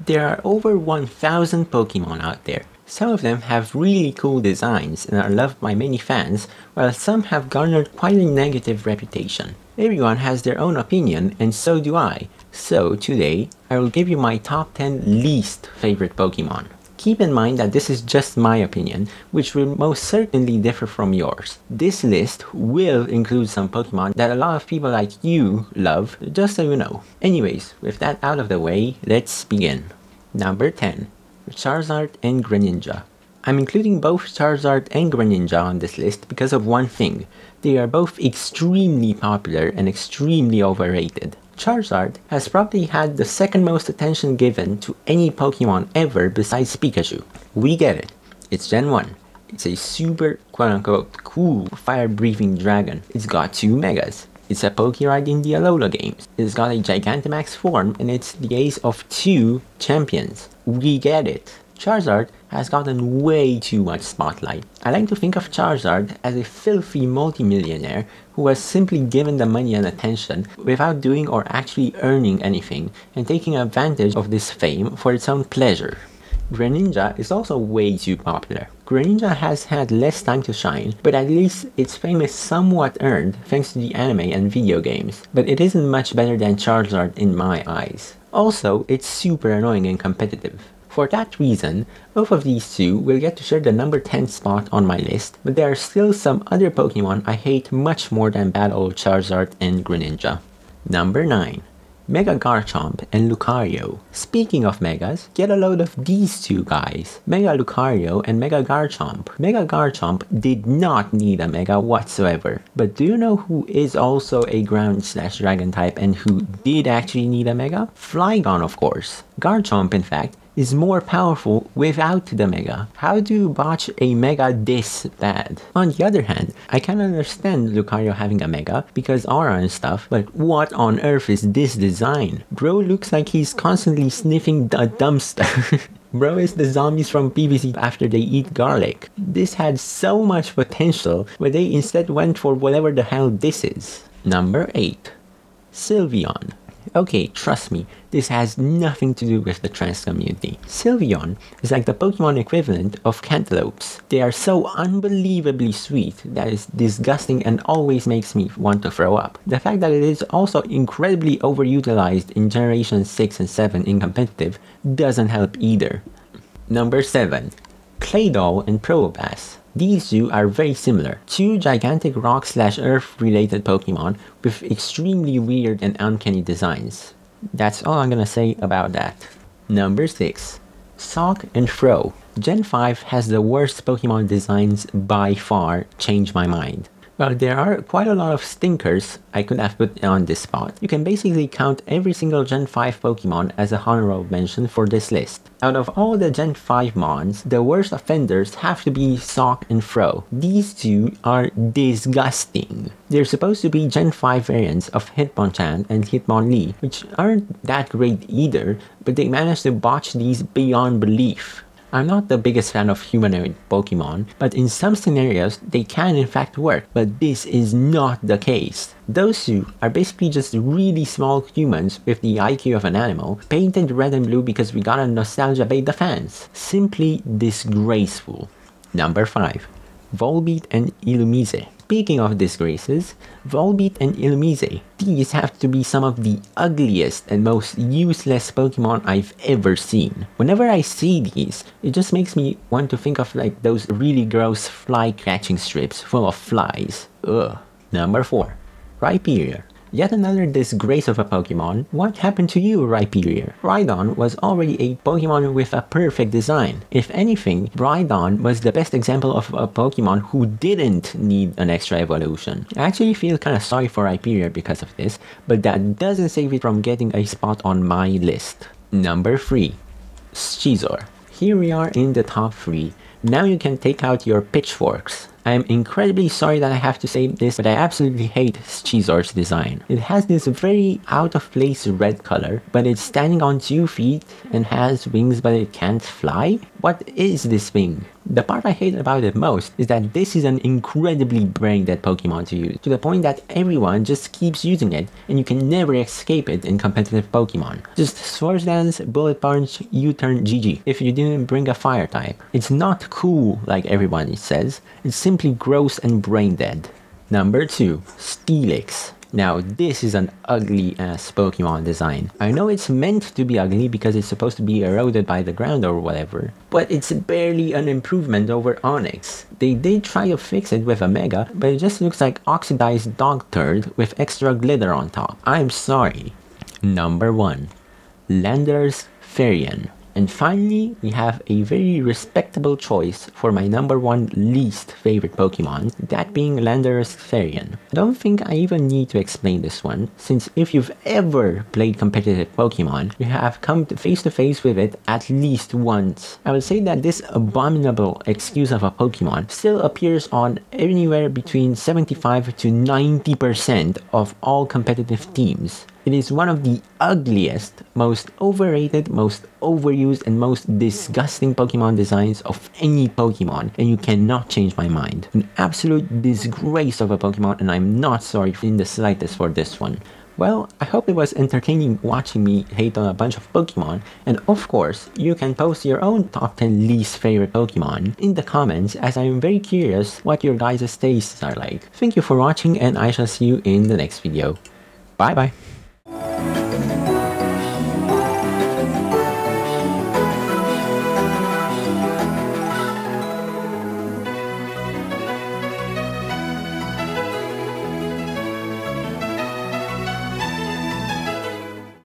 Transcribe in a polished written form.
There are over 1,000 Pokemon out there. Some of them have really cool designs and are loved by many fans, while some have garnered quite a negative reputation. Everyone has their own opinion, and so do I. So today, I will give you my top 10 least favorite Pokemon. Keep in mind that this is just my opinion, which will most certainly differ from yours. This list will include some Pokemon that a lot of people like you love, just so you know. Anyways, with that out of the way, let's begin. Number 10. Charizard and Greninja. I'm including both Charizard and Greninja on this list because of one thing. They are both extremely popular and extremely overrated. Charizard has probably had the second most attention given to any Pokemon ever besides Pikachu. We get it. It's Gen 1. It's a super quote-unquote cool fire-breathing dragon. It's got 2 Megas. It's a Pokéride in the Alola games. It's got a Gigantamax form and it's the ace of 2 champions. We get it. Charizard has gotten way too much spotlight. I like to think of Charizard as a filthy multimillionaire who was simply given the money and attention without doing or actually earning anything and taking advantage of this fame for its own pleasure. Greninja is also way too popular. Greninja has had less time to shine, but at least its fame is somewhat earned thanks to the anime and video games, but it isn't much better than Charizard in my eyes. Also, it's super annoying and competitive. For that reason, both of these two will get to share the number 10 spot on my list, but there are still some other Pokemon I hate much more than bad old Charizard and Greninja. Number 9. Mega Garchomp and Lucario. Speaking of Megas, get a load of these two guys, Mega Lucario and Mega Garchomp. Mega Garchomp did not need a Mega whatsoever, but do you know who is also a ground/dragon type and who did actually need a Mega? Flygon, of course. Garchomp, in fact, is more powerful without the Mega. How do you botch a Mega this bad? On the other hand, I can understand Lucario having a Mega because aura and stuff, but what on earth is this design? Bro looks like he's constantly sniffing a dumpster. Bro is the zombies from PvZ after they eat garlic. This had so much potential, but they instead went for whatever the hell this is. Number 8. Sylveon. Okay, trust me, this has nothing to do with the trans community. Sylveon is like the Pokemon equivalent of cantaloupes. They are so unbelievably sweet that it's disgusting and always makes me want to throw up. The fact that it is also incredibly overutilized in Generation 6 and 7 in competitive doesn't help either. Number 7. Claydol and Probopass. These two are very similar. 2 gigantic rock/earth related Pokemon with extremely weird and uncanny designs. That's all I'm gonna say about that. Number 6. Sawk and Throh. Gen 5 has the worst Pokemon designs by far. Change my mind. Well, there are quite a lot of stinkers I could have put on this spot. You can basically count every single Gen 5 Pokemon as a honorable mention for this list. Out of all the Gen 5 Mons, the worst offenders have to be Sawk and Throh. These two are disgusting. They're supposed to be Gen 5 variants of Hitmonchan and Hitmonlee, which aren't that great either, but they managed to botch these beyond belief. I'm not the biggest fan of humanoid Pokemon, but in some scenarios they can in fact work, but this is not the case. Those two are basically just really small humans with the IQ of an animal, painted red and blue because we gotta nostalgia bait the fans. Simply disgraceful. Number 5. Volbeat and Ilumise. Speaking of disgraces, Volbeat and Ilumise, these have to be some of the ugliest and most useless Pokemon I've ever seen. Whenever I see these, it just makes me want to think of like those really gross fly catching strips full of flies. Ugh. Number 4. Rhyperior. Yet another disgrace of a Pokemon. What happened to you, Rhyperior? Rhydon was already a Pokemon with a perfect design. If anything, Rhydon was the best example of a Pokemon who didn't need an extra evolution. I actually feel kinda sorry for Rhyperior because of this, but that doesn't save it from getting a spot on my list. Number 3. Scizor. Here we are in the top 3. Now you can take out your pitchforks. I am incredibly sorry that I have to say this, but I absolutely hate Scizor's design. It has this very out of place red color, but it's standing on 2 feet and has wings but it can't fly? What is this thing? The part I hate about it most is that this is an incredibly brain-dead Pokemon to use, to the point that everyone just keeps using it and you can never escape it in competitive Pokemon. Just Swords Dance, Bullet Punch, U-turn, GG, if you didn't bring a fire type. It's not cool like everyone says, it's simply gross and brain-dead. Number 2. Steelix. Now this is an ugly ass Pokemon design. I know it's meant to be ugly because it's supposed to be eroded by the ground or whatever, but it's barely an improvement over Onix. They did try to fix it with a Mega, but it just looks like oxidized dog turd with extra glitter on top. I'm sorry. Number 1. Landorus-Therian. And finally, we have a very respectable choice for my number 1 least favorite Pokemon, that being Landorus-Therian. I don't think I even need to explain this one, since if you've ever played competitive Pokemon, you have come face to face with it at least once. I would say that this abominable excuse of a Pokemon still appears on anywhere between 75 to 90% of all competitive teams. It is one of the ugliest, most overrated, most overused, and most disgusting Pokemon designs of any Pokemon, and you cannot change my mind. An absolute disgrace of a Pokemon, and I'm not sorry in the slightest for this one. Well, I hope it was entertaining watching me hate on a bunch of Pokemon, and of course, you can post your own top 10 least favorite Pokemon in the comments, as I'm very curious what your guys' tastes are like. Thank you for watching, and I shall see you in the next video. Bye bye!